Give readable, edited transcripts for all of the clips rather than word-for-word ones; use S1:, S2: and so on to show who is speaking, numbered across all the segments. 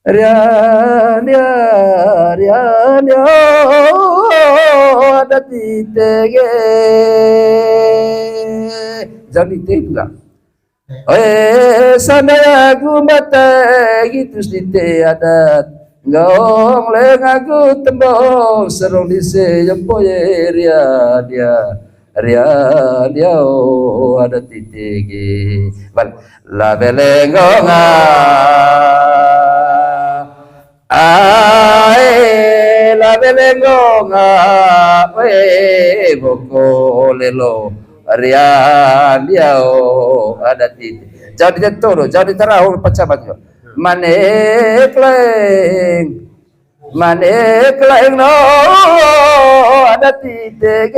S1: Rian ya rian yo ada titege jadi tidak sana aku mata gitu site adat ngong leng aku tembong serong di sejempoye dia ada titege la belengonga la belengonga boko lelo dia ada titik jadi jatuh jadi terahul pacabat manekleng no ada titik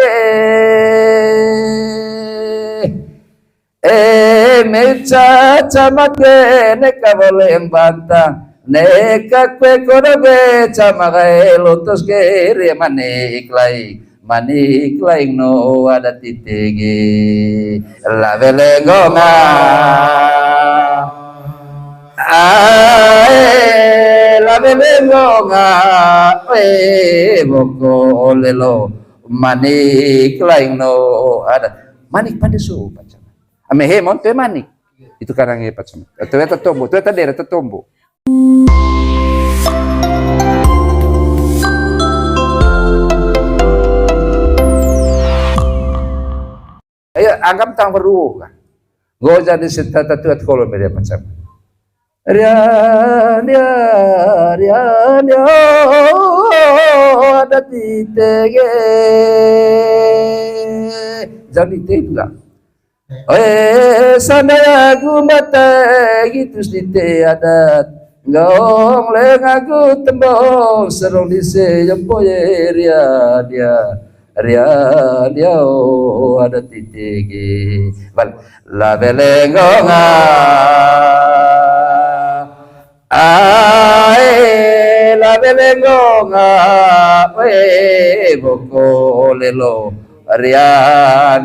S1: mecha chamat neka boleh bantang neka kwe koroge chamagae lotus gere maniklai no ada titege la belengonga la belengonga boko lelo maniklai no ada manik padesu macam amehe mon te manik itu karang e macam tu eta tombo tu eta dera tombo. Ayo anggap tang beru kan. Goja di sita tatuat kolom dia macam. Rian yo ada titege. Jadi tidak. Sana aku mata gitu site adat ngong leng aku tembong serong di sejempoye dia ada titigi la belengonga la belengonga boko lelo dia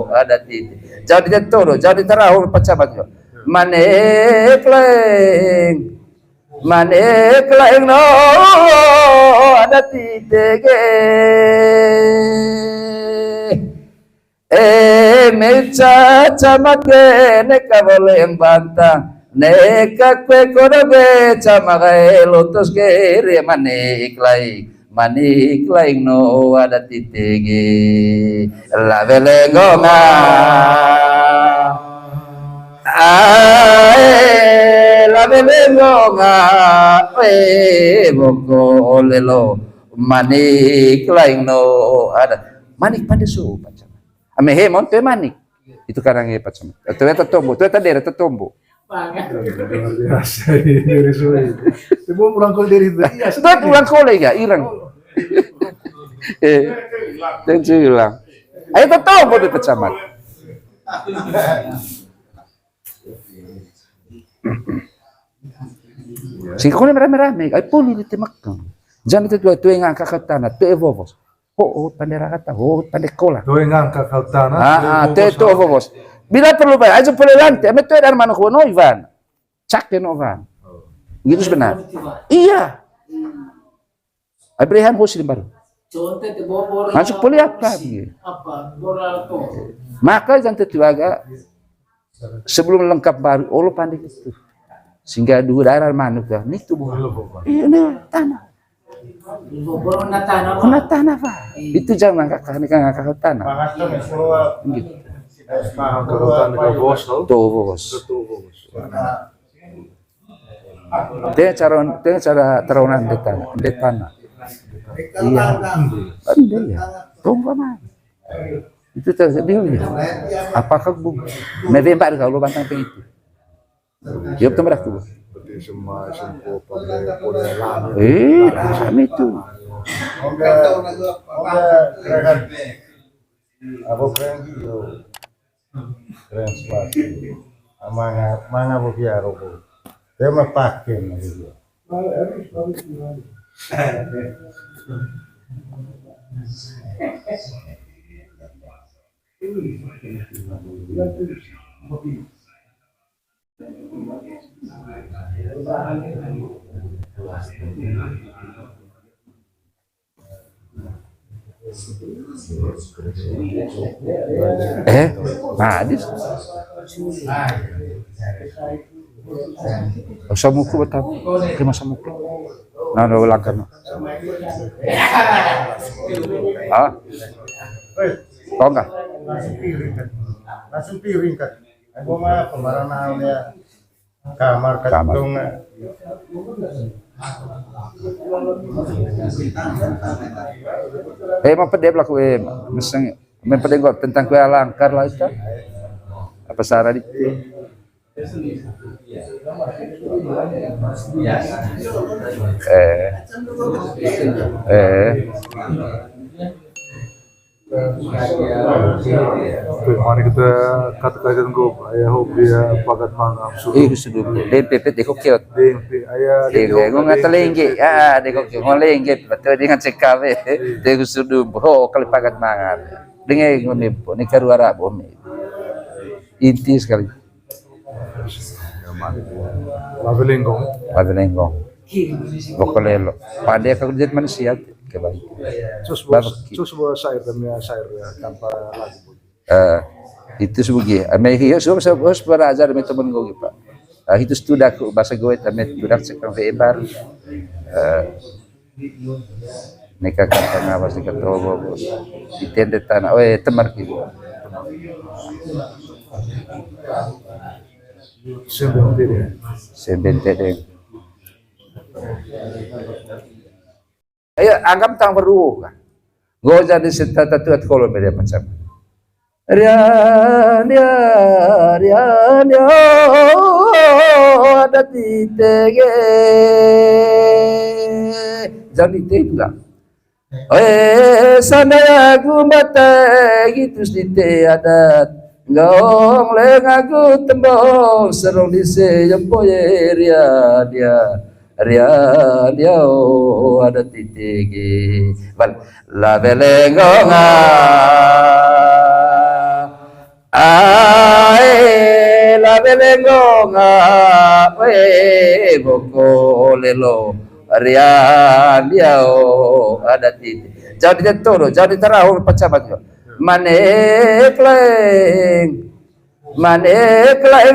S1: ada titik jadi jatuh jadi terahul pacabat manekleng no ada titik mecha chamat neka boleh bantang neka kwe koroge chamagae lotus gere maniklai no ada titigi la belengonga la belengonga boko lelo maniklai no ada manik padesu macam amehe mon te manik itu karang e macam tu eta tombo tu eta dera tombo
S2: biasa dari suwe itu pulang kol dari itu
S1: sudah pulang kole ya irang dan hilang ayo tombo tu pacamat singkone merame-rame ay puli di temakang jangan itu tu yang angkat tanah tu evovos pandai kata pandai kola
S2: tu yang angkat tanah
S1: tu evovos bila perlu bayar aja perlu lantai ame tu ada mana ko no Ivan cak no Ivan gitu sebenarnya iya Abraham Muslim baru masuk puli apa maka jangan tetuaga sebelum lengkap baru Allah pandai itu sehingga dua daerah manuk ya ini tubuh ini tanah tanah pak itu jangan ngangkat tanah gitu dia cara terunan di tanah iya pandai ya tunggu mana itu terjadi apakah memang kalau bantang itu dia betul tuh kami itu
S2: keren sekali manga bobiaro dia mah pakai gitu
S1: Hadis. Samuku betul. Kema samuku. Nah, ulang kan. Ah. Kau enggak?
S3: Langsung piring kan. Aku mah pembarangan ya kamar katung.
S1: Emang pedih pelaku misalnya mempedengok tentang kue alangkar lah itu. Apa sarah di
S2: Mari kita kata-kata go ayah hobi pagat mangam
S1: sudah DPP dekokiot
S2: ayah
S1: Gue nggak telinggi, dekokiot ngelinggi, betul dengan CKW, deko sudah, kali pagat mangan, dengan ngomong, ini keluar apa inti sekali, Labelenggong, bokolelo, pada kerja manusia kebaikan.
S2: Terus buat sair tanpa lagu.
S1: Itu sebagai, Amerika harus belajar dengan teman gue pak. Itu sudah aku bahasa gue, tapi sudah sekarang lebar. Mereka kata ngawas di ketobo, di tenda tanah, temar gitu. Sebentar. Ayo anggap tang beru kan. Go jadi setata tuat kalau beda macam. Rian ada titege. Jadi tidak. Sana aku mata gitu site adat. Ngong leng aku tembong serong di sejempoye dia ada titigi bal la belengonga la belengonga boko lelo dia ada titigi jadi toro jadi terahu pacabat yo manekleng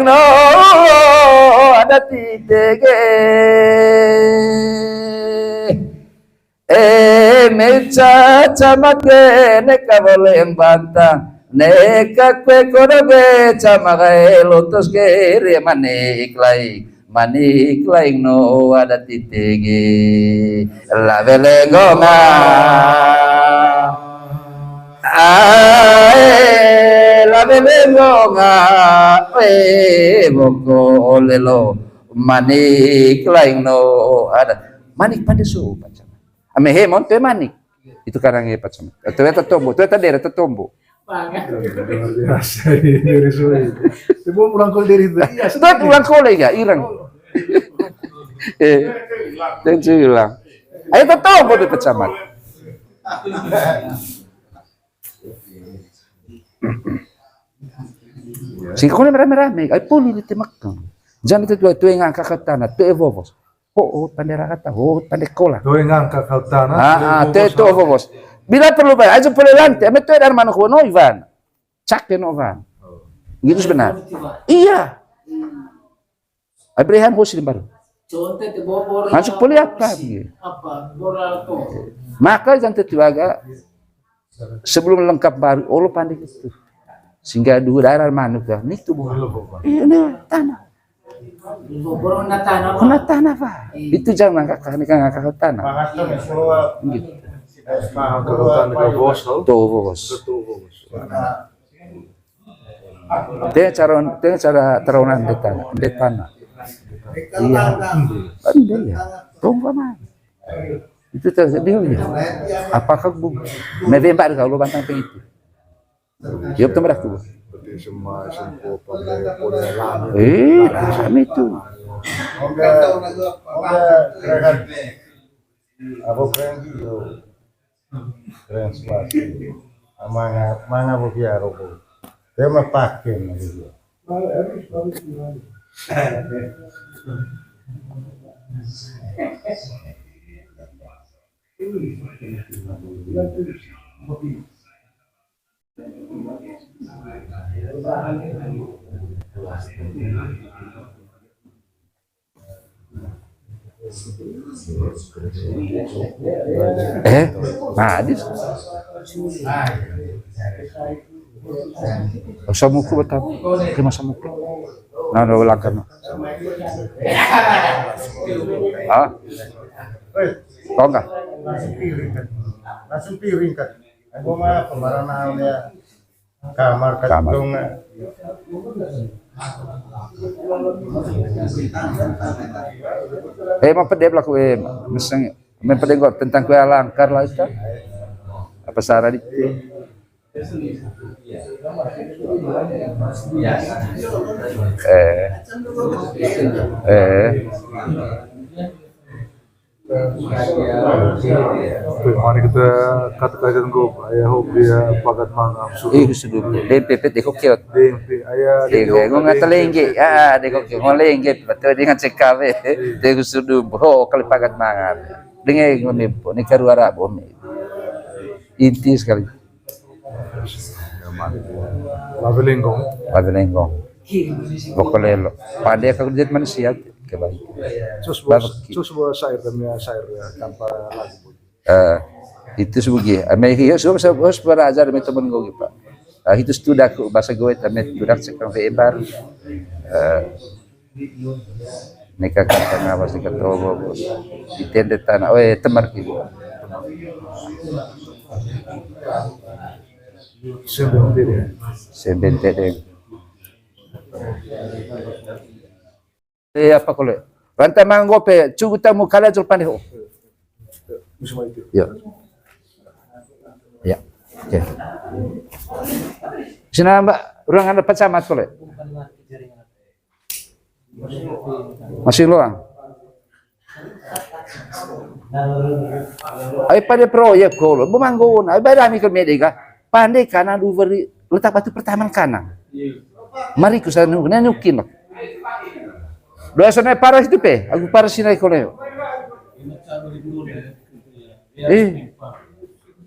S1: no ada titege mecha chamake neka boleh bantang neka kue kodoge chamake lotus kere maniklai no ada titege la belengonga la belengonga boko lelo manik lain no ada manik pada su macam ame hemon tu manik itu karang ye macam tu eta tombo tu eta daerah tombo
S2: biasa dari suwe ibu pulang kol dari itu
S1: sudah pulang kole ya irang dan hilang ayo tombo tu pecamat sing kone rame-rame ay puli di timakang jangan itu tuh yang angkat ke tanah tuh evovos pandai rakata pandai kola
S2: tuh yang angkat ke tanah
S1: tuh evovos bila perlu bayar aja boleh lantai ame tuh dari mana kono Ivan cak no Ivan gitu sebenar iya Abraham Hussein baru masuk poli apa maka jangan tetuaga sebelum lengkap baru Allah pandai itu sehingga dua darah manuk ya ini tubuh iya nih tanah tanah pak itu jangan ngangkat tanah gitu bos dia cara terunan di tanah iya pandai ya tunggu mana itu terjadi apakah bunga memang kalau bantang itu ya betul tuh. Kami itu.
S3: Aku keren gitu. Keren sekali. Mana bu biar aku. Dia mah pakai gitu.
S1: Madis. Samuku betapa, terima samuku. Nah, udah belakang. Ah, kau enggak?
S3: Langsung piring kan. Aku mah kemarin ya kamar kadung.
S1: Emang pedih lah kue, misalnya, pedih kok tentang kue alangkar lah itu. Apa saran itu?
S2: Mari kita kata-kata go ayah hobi pagat mangam
S1: Sudah. DPP dekok kiot.
S2: DMP ayah
S1: Gue nggak telengge, dekok kiot ngelengge, betul dengan CKW, dekok sudah, kali pagat mangan. Dengan ngomong, ini keluar apa? Inti sekali. Lavelenggong. Bokolelo. Pandai kalau jadi manusia kebaik.
S2: Sus buat sair tanpa lagu.
S1: Itu sebagai. Amerika harus belajar dengan teman gue pak. Itu sudah bahasa gue tapi sudah sekarang hebat. Mereka kata ngawas dekat Togo. Di tenda tanah. Temar gitu. Sembentede. Apa kalau rantai manggope cukup tamu kala jol pandai ho. Ya. Ya. Oke. Sina Mbak, orang anda pecamat kalau. Masih luang. Ay pada proyek kalau memanggun, ay berani ke media pandai kanan duveri letak batu pertama kanan. Mari ku sana nukin. Doa sana parah itu pe, aku parah sini kalau.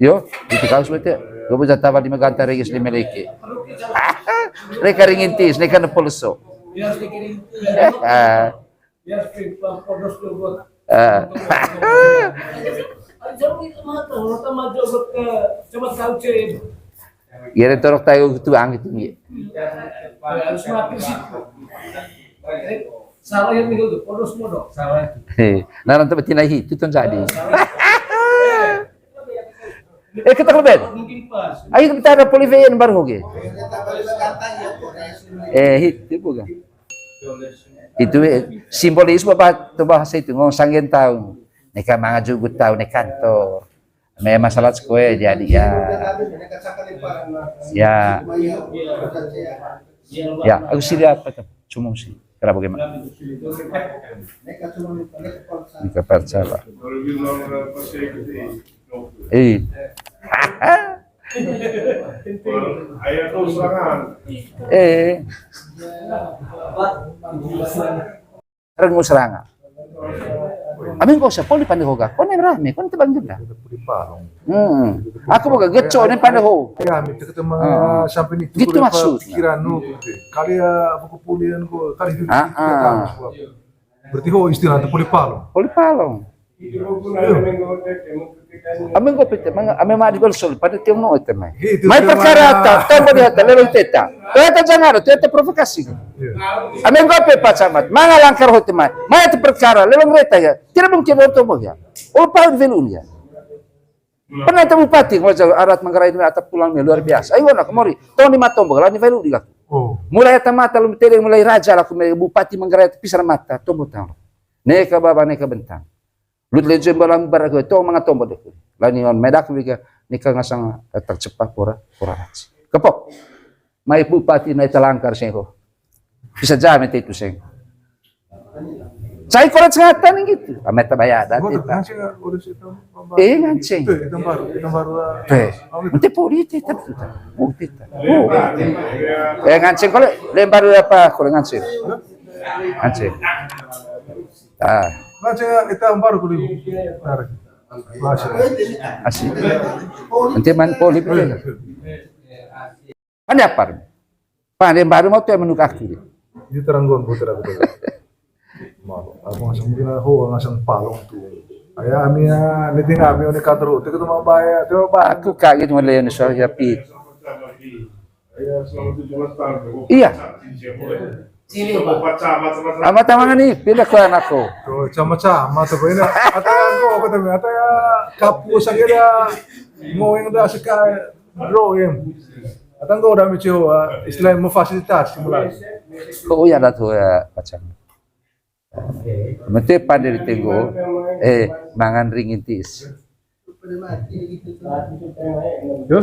S1: Yo, itu kau sudah. Kau bisa tahu di meganta regis di meleke. Mereka ringintis, mereka nepolso. Gere torok tayo tuang itu ngi.
S4: Salah yang itu podos modok salah.
S1: Naran tempat tinahi itu tuan jadi. Kita keleben. Ayo kita ada polivein baru oke. Itu bukan. Itu simbolisme bahasa itu ngomong sanggen tahun. Neka mga jugut tahun ne kantor. May masalah sekolah jadi ya. Ya, aku siap apa cuma sih. Kenapa bagaimana? Neka percaya. Rengu serangan. Amin kau siapa di pandai hoga? Kau ni rame, kau ni tebang juga. Aku bukan geco ni pandai ho.
S2: Ya, kita ketemu sampai ni.
S1: Gitu maksud.
S2: Pikiran nu, kali aku kepulian ko, kali itu. Berarti ho istilah tu puli palong.
S1: Puli palong. Amin kau pita, amin madi gol sol pada tiang no itu mai. Mai perkara tahu dia lelong teta. Teta jangan, teta provokasi. Amin kau pe pacamat, mana langkar hote mai. Mai itu perkara lelong reta ya. Tidak mungkin untuk ya. Oh paut velun ya. Pernah temu bupati ngajak arat manggarai ini atap pulang luar biasa. Ayo nak kemari. Tahun 5 tombol lah ni velu dilaku. Mulai mata lu tele mulai raja lah bupati manggarai pisar mata tombol tahun. Neka baba neka bentang. Lut lejem balang barago to mga tombol dek. Lani on medak biga nika ngasang tercepat pura raci. Kepok. Mai bupati na italangkar sengko. Bisa jamin itu seng. Saya kolat sengatan gitu. Amet bayada kita. Ngancing.
S2: Itu baru.
S1: Nanti politik tapi kita. Ngancing kalau lembar apa kalau ngancing? Aceh. Ah,
S2: Macam kita baru kulit. Masih.
S1: asik. Nanti man poli poli. Mana par? Pandai baru mau tuh menukar kiri.
S2: Ini teranggon putra betul. Malu. Aku ngasang mungkin ho ngasang palong tuh. Ayah amia, nanti kami oni kantor hotel itu mau bayar, itu bayar.
S1: Aku kaget mulai yang soal pi.
S2: Ayah selama 17 tahun.
S1: Iya.
S4: Sini Pak.
S1: Ama tamangan nih, pilih ko anakku.
S2: Tuh sama-sama tuh ini. Atau aku kata atau ya kapu sakira mau yang dah sekai drawing. Atau kau udah mencoba istilah memfasilitasi mulai.
S1: Kau ya tuh ya macam. Mesti pada ditenggo, mangan ringitis.
S2: Yo.